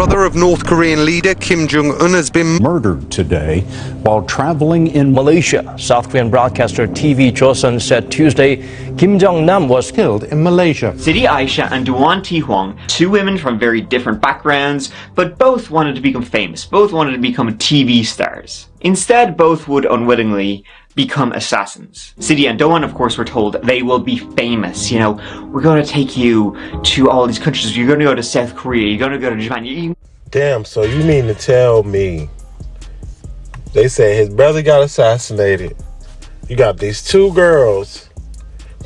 brother of North Korean leader Kim Jong-un has been murdered today while traveling in Malaysia. South Korean broadcaster TV Chosun said Tuesday Kim Jong-nam was killed in Malaysia. Siti Aisha and Duan Ti-Huang, two women from very different backgrounds, but both wanted to become famous, both wanted to become TV stars. Instead, both would unwittingly become assassins. Siti and Doan, of course, were told they will be famous. You know, we're going to take you to all these countries. You're going to go to South Korea. You're going to go to Japan. Damn, so you mean to tell me they say his brother got assassinated. You got these two girls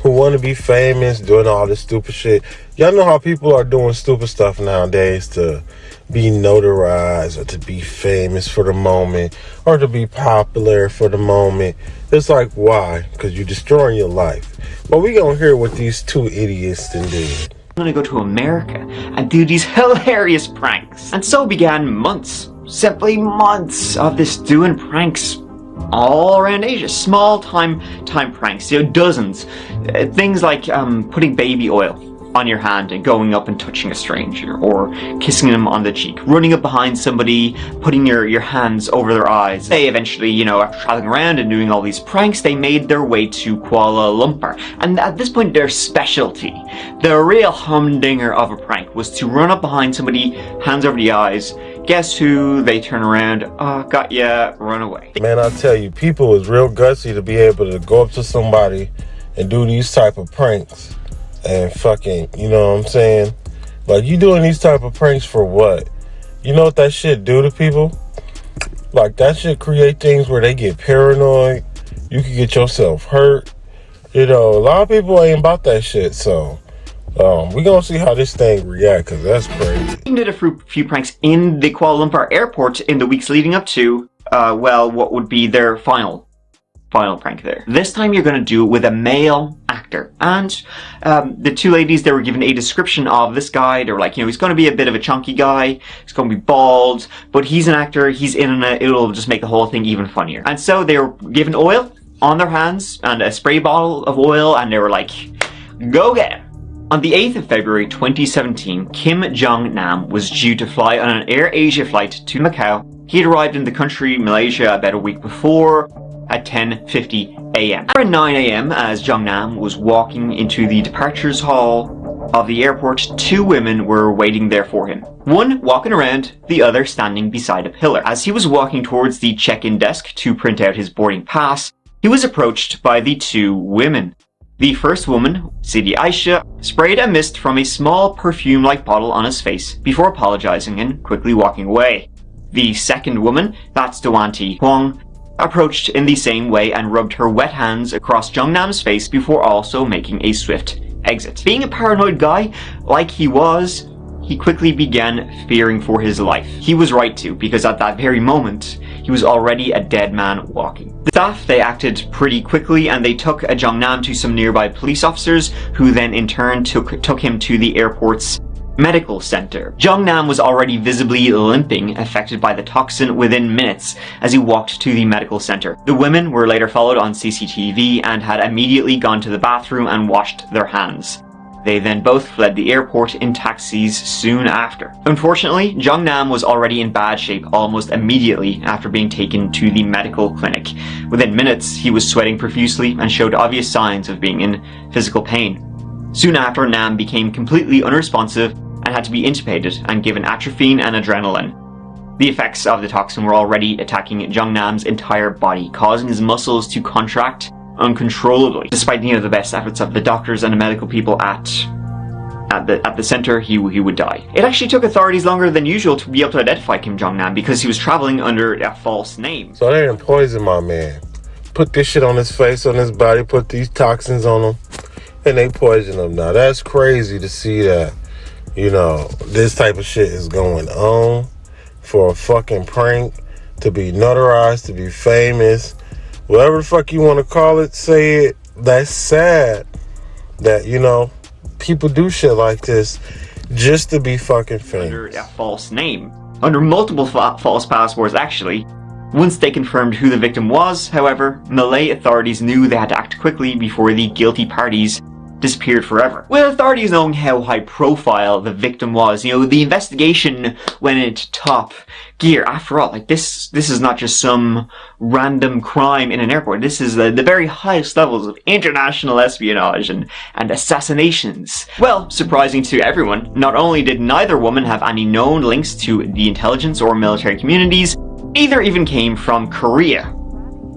who want to be famous, doing all this stupid shit. Y'all know how people are doing stupid stuff nowadays to be notarized or to be famous for the moment or to be popular for the moment. It's like, why? Because you're destroying your life. But we gonna hear what these two idiots then did. I'm gonna go to America and do these hilarious pranks. And so began months, simply months of this doing pranks all around Asia. Small time pranks, you know, dozens. Things like putting baby oil on your hand and going up and touching a stranger, or kissing them on the cheek, running up behind somebody, putting your hands over their eyes. They eventually, you know, after traveling around and doing all these pranks, they made their way to Kuala Lumpur. And at this point, their specialty, the real humdinger of a prank, was to run up behind somebody, hands over the eyes. Guess who? They turn around, got ya, run away. Man, I tell you, people is real gutsy to be able to go up to somebody and do these type of pranks. And fucking, you know what I'm saying? Like, you doing these type of pranks for what? You know what that shit do to people? Like, that shit create things where they get paranoid. You can get yourself hurt. You know, a lot of people ain't about that shit, so we gonna see how this thing react, because that's crazy. He did a few pranks in the Kuala Lumpur airport in the weeks leading up to, well, what would be their final prank there. This time you're going to do it with a male actor. And the two ladies, they were given a description of this guy. They were like, you know, he's going to be a bit of a chunky guy. He's going to be bald, but he's an actor. He's in it. It'll just make the whole thing even funnier. And so they were given oil on their hands and a spray bottle of oil, and they were like, go get him. On the 8th of February 2017, Kim Jong-nam was due to fly on an Air Asia flight to Macau. He had arrived in the country, Malaysia, about a week before, at 10:50 a.m. Around 9 a.m., as Jong-nam was walking into the departures hall of the airport, two women were waiting there for him. One walking around, the other standing beside a pillar. As he was walking towards the check-in desk to print out his boarding pass, he was approached by the two women. The first woman, Siti Aisha, sprayed a mist from a small perfume-like bottle on his face before apologizing and quickly walking away. The second woman, that's Duan Ti-Huang, approached in the same way and rubbed her wet hands across Jong-nam's face before also making a swift exit. Being a paranoid guy, like he was, he quickly began fearing for his life. He was right to, because at that very moment, he was already a dead man walking. The staff, they acted pretty quickly, and they took Jong-nam to some nearby police officers, who then in turn took him to the airport's medical center. Jong-nam was already visibly limping, affected by the toxin, within minutes as he walked to the medical center. The women were later followed on CCTV and had immediately gone to the bathroom and washed their hands. They then both fled the airport in taxis soon after. Unfortunately, Jong-nam was already in bad shape almost immediately after being taken to the medical clinic. Within minutes, he was sweating profusely and showed obvious signs of being in physical pain. Soon after, Nam became completely unresponsive and had to be intubated and given atropine and adrenaline. The effects of the toxin were already attacking Jong-nam's entire body, causing his muscles to contract uncontrollably. Despite, you know, the best efforts of the doctors and the medical people at the center, he would die. It actually took authorities longer than usual to be able to identify Kim Jong-nam because he was traveling under a false name. So they didn't poison my man. Put this shit on his face, on his body, put these toxins on him, and they poison him. Now that's crazy to see that. You know, this type of shit is going on for a fucking prank, to be notarized, to be famous, whatever the fuck you want to call it, say it. That's sad that, you know, people do shit like this just to be fucking famous. Under a false name. Under multiple false passports, actually. Once they confirmed who the victim was, however, Malay authorities knew they had to act quickly before the guilty parties disappeared forever. With authorities knowing how high profile the victim was, the investigation went into top gear. After all, this is not just some random crime in an airport. This is the very highest levels of international espionage and assassinations. Well, surprising to everyone, not only did neither woman have any known links to the intelligence or military communities, neither even came from Korea.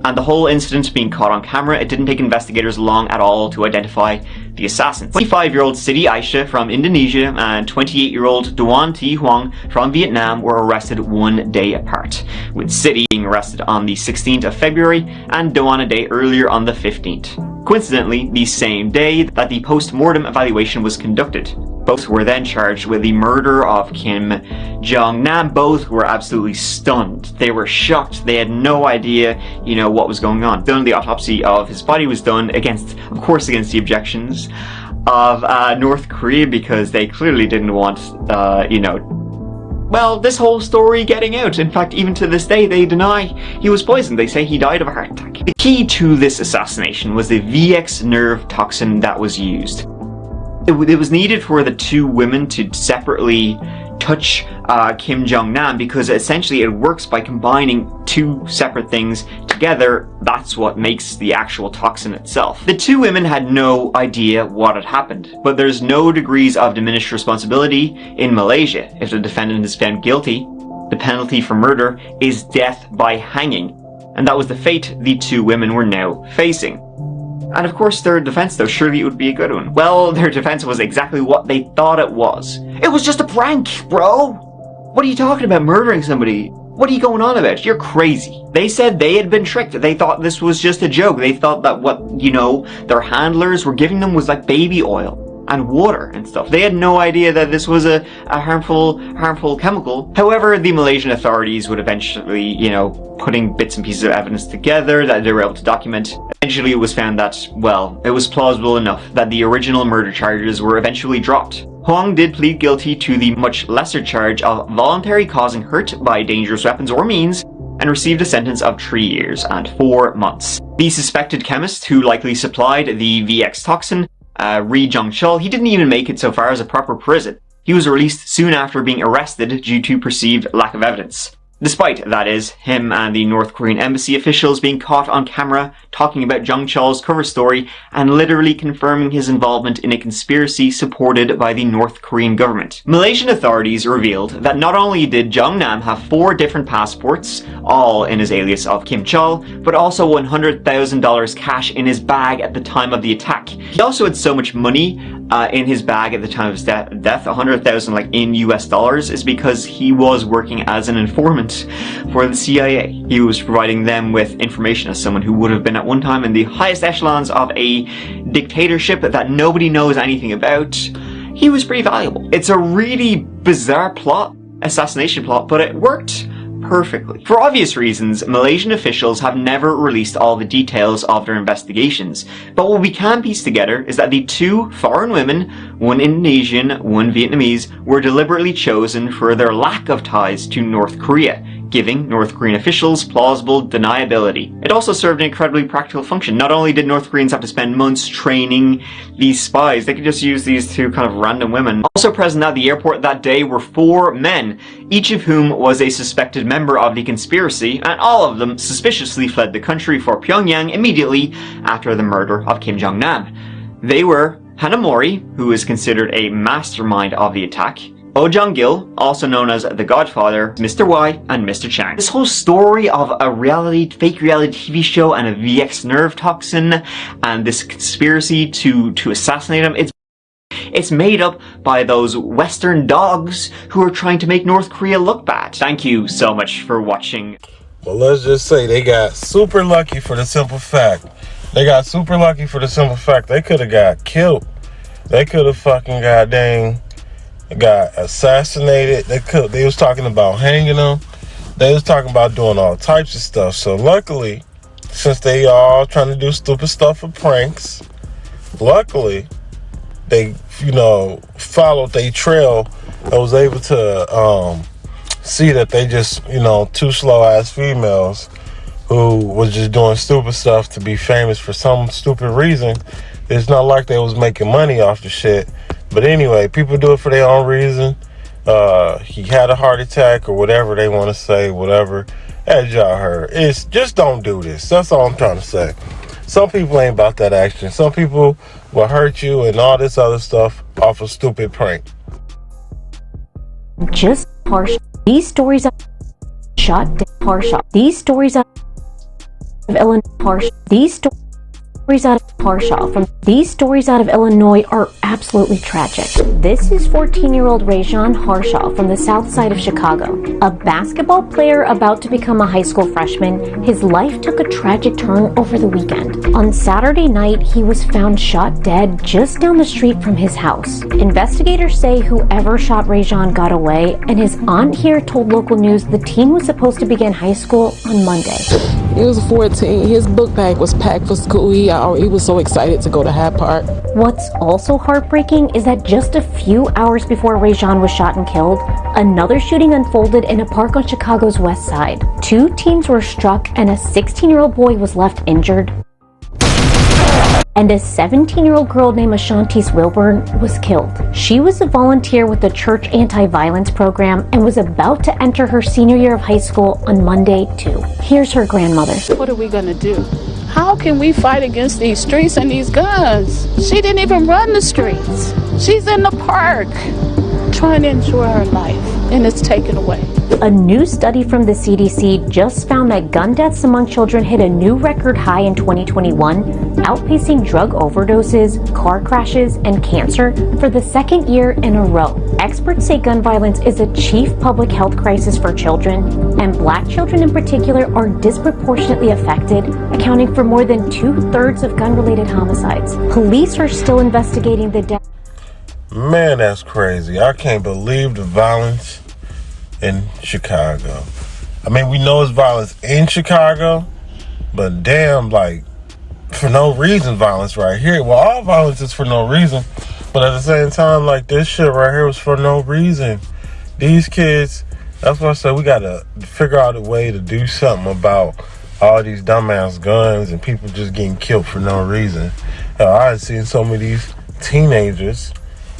And the whole incident being caught on camera, it didn't take investigators long at all to identify the assassins. 25-year-old Siti Aisha from Indonesia and 28-year-old Duan Thi Huang from Vietnam were arrested one day apart, with Siti being arrested on the 16th of February and Duan a day earlier on the 15th. Coincidentally, the same day that the post-mortem evaluation was conducted. Both were then charged with the murder of Kim Jong-nam. Both were absolutely stunned. They were shocked. They had no idea, what was going on. The autopsy of his body was done against the objections of North Korea, because they clearly didn't want, this whole story getting out. In fact, even to this day, they deny he was poisoned. They say he died of a heart attack. The key to this assassination was the VX nerve toxin that was used. It was needed for the two women to separately touch Kim Jong-nam, because essentially it works by combining two separate things together. That's what makes the actual toxin itself. The two women had no idea what had happened, but there's no degrees of diminished responsibility in Malaysia. If the defendant is found guilty, the penalty for murder is death by hanging, and that was the fate the two women were now facing. And of course, their defense, though, surely it would be a good one. Well, their defense was exactly what they thought it was. It was just a prank, bro! What are you talking about, murdering somebody? What are you going on about? You're crazy. They said they had been tricked. They thought this was just a joke. They thought that what, their handlers were giving them was like baby oil and water and stuff. They had no idea that this was a harmful chemical. However, the Malaysian authorities would eventually, putting bits and pieces of evidence together that they were able to document. Eventually it was found that, it was plausible enough that the original murder charges were eventually dropped. Huang did plead guilty to the much lesser charge of voluntary causing hurt by dangerous weapons or means, and received a sentence of 3 years and 4 months. The suspected chemist who likely supplied the VX toxin, Ri Jong-chul, he didn't even make it so far as a proper prison. He was released soon after being arrested due to perceived lack of evidence. Despite, that is, him and the North Korean embassy officials being caught on camera talking about Jong-chul's cover story and literally confirming his involvement in a conspiracy supported by the North Korean government. Malaysian authorities revealed that not only did Jong-nam have 4 different passports, all in his alias of Kim Chul, but also $100,000 cash in his bag at the time of the attack. He also had so much money in his bag at the time of his death, 100,000 in US dollars, is because he was working as an informant for the CIA. He was providing them with information as someone who would have been at one time in the highest echelons of a dictatorship that nobody knows anything about. He was pretty valuable. It's a really bizarre assassination plot, but it worked perfectly. For obvious reasons, Malaysian officials have never released all the details of their investigations, but what we can piece together is that the 2 foreign women, one Indonesian, one Vietnamese, were deliberately chosen for their lack of ties to North Korea, giving North Korean officials plausible deniability. It also served an incredibly practical function. Not only did North Koreans have to spend months training these spies, they could just use these 2 kind of random women. Also present at the airport that day were 4 men, each of whom was a suspected member of the conspiracy, and all of them suspiciously fled the country for Pyongyang immediately after the murder of Kim Jong-nam. They were Hanamori, who is considered a mastermind of the attack, Oh Jong-gil, also known as the Godfather, Mr. Y, and Mr. Chang. This whole story of a fake reality TV show and a VX nerve toxin and this conspiracy to assassinate him, it's made up by those Western dogs who are trying to make North Korea look bad. Thank you so much for watching. Well, let's just say they got super lucky for the simple fact. They could have got killed. They could have fucking got assassinated. They was talking about hanging them. They was talking about doing all types of stuff. So luckily, since they all trying to do stupid stuff for pranks, luckily they followed their trail and was able to see that they just 2 slow ass females who was just doing stupid stuff to be famous for some stupid reason. It's not like they was making money off the shit. But anyway, people do it for their own reason. He had a heart attack or whatever they want to say, whatever. As y'all heard, it's just don't do this. That's all I'm trying to say. Some people ain't about that action. Some people will hurt you and all this other stuff off a stupid prank. Just harsh. These stories are shot harsh. These stories are of Illinois harsh. These stories out of Harshaw from these stories out of Illinois are absolutely tragic. This is 14-year-old Rajon Harshaw from the south side of Chicago. A basketball player about to become a high school freshman, his life took a tragic turn over the weekend. On Saturday night, he was found shot dead just down the street from his house. Investigators say whoever shot Rajon got away, and his aunt here told local news the teen was supposed to begin high school on Monday. He was 14. His book bag was packed for school. He was so excited to go to Hyde Park. What's also heartbreaking is that just a few hours before Rajon was shot and killed, another shooting unfolded in a park on Chicago's west side. 2 teens were struck and a 16-year-old boy was left injured. And a 17-year-old girl named Ashantice Wilburn was killed. She was a volunteer with the church anti-violence program and was about to enter her senior year of high school on Monday, too. Here's her grandmother. What are we gonna do? How can we fight against these streets and these guns? She didn't even run the streets. She's in the park trying to enjoy her life, and it's taken away. A new study from the CDC just found that gun deaths among children hit a new record high in 2021, outpacing drug overdoses, car crashes, and cancer for the second year in a row. Experts say gun violence is a chief public health crisis for children, and Black children in particular are disproportionately affected, accounting for more than 2/3 of gun-related homicides. Police are still investigating the death. Man, that's crazy. I can't believe the violence in Chicago. I mean, we know it's violence in Chicago, but damn, like, for no reason violence right here. Well, all violence is for no reason, but at the same time, like, this shit right here was for no reason. These kids, that's why I said we gotta figure out a way to do something about all these dumbass guns and people just getting killed for no reason. Hell, I had seen some of these teenagers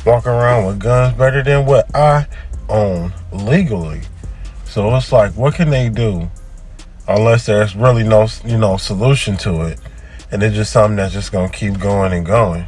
walking around with guns better than what I own legally. So it's like, what can they do unless there's really no, solution to it, and it's just something that's just gonna keep going and going.